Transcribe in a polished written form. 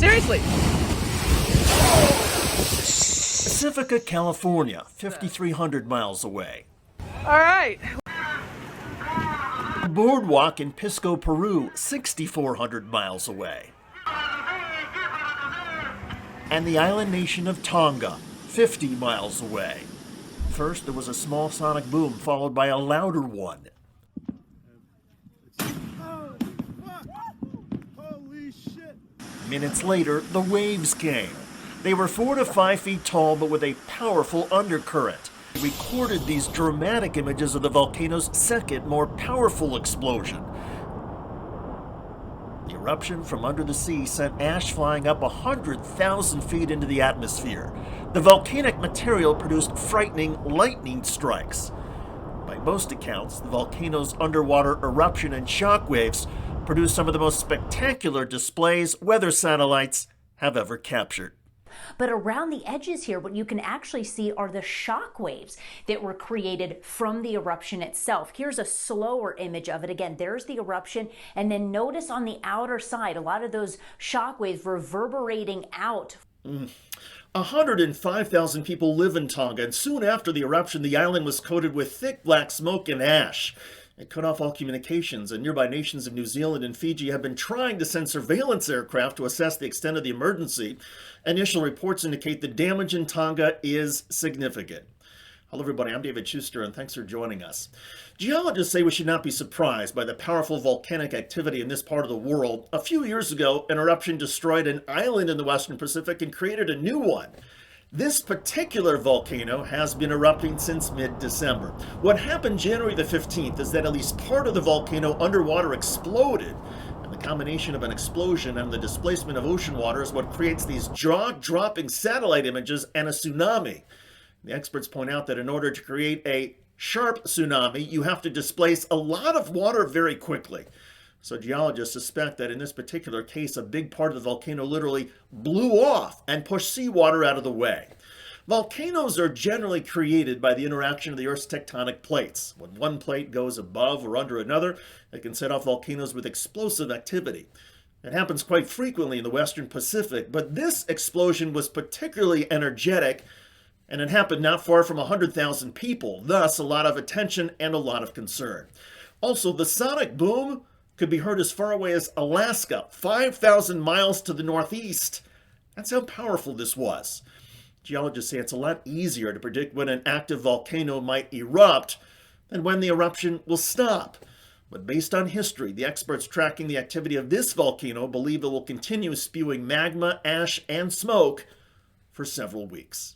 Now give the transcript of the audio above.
Seriously. Pacifica, California, 5,300 miles away. All right. The boardwalk in Pisco, Peru, 6,400 miles away. And the island nation of Tonga, 50 miles away. First, there was a small sonic boom, followed by a louder one. Holy shit! Minutes later, the waves came. They were 4 to 5 feet tall, but with a powerful undercurrent. They recorded these dramatic images of the volcano's second, more powerful explosion. The eruption from under the sea sent ash flying up 100,000 feet into the atmosphere. The volcanic material produced frightening lightning strikes. By most accounts, the volcano's underwater eruption and shock waves produced some of the most spectacular displays weather satellites have ever captured. But around the edges here, what you can actually see are the shock waves that were created from the eruption itself. Here's a slower image of it. Again, there's the eruption, and then notice on the outer side, a lot of those shock waves reverberating out. 105,000 people live in Tonga, and soon after the eruption, the island was coated with thick black smoke and ash. It cut off all communications, and nearby nations of New Zealand and Fiji have been trying to send surveillance aircraft to assess the extent of the emergency. Initial reports indicate the damage in Tonga is significant. Hello everybody, I'm David Shuster, and thanks for joining us. Geologists say we should not be surprised by the powerful volcanic activity in this part of the world. A few years ago, an eruption destroyed an island in the Western Pacific and created a new one. This particular volcano has been erupting since mid-December. What happened January the 15th is that at least part of the volcano underwater exploded. And the combination of an explosion and the displacement of ocean water is what creates these jaw-dropping satellite images and a tsunami. The experts point out that in order to create a sharp tsunami, you have to displace a lot of water very quickly. So geologists suspect that in this particular case, a big part of the volcano literally blew off and pushed seawater out of the way. Volcanoes are generally created by the interaction of the Earth's tectonic plates. When one plate goes above or under another, it can set off volcanoes with explosive activity. It happens quite frequently in the Western Pacific, but this explosion was particularly energetic, and it happened not far from 100,000 people, thus a lot of attention and a lot of concern. Also, the sonic boom could be heard as far away as Alaska, 5,000 miles to the northeast. That's how powerful this was. Geologists say it's a lot easier to predict when an active volcano might erupt than when the eruption will stop. But based on history, the experts tracking the activity of this volcano believe it will continue spewing magma, ash, and smoke for several weeks.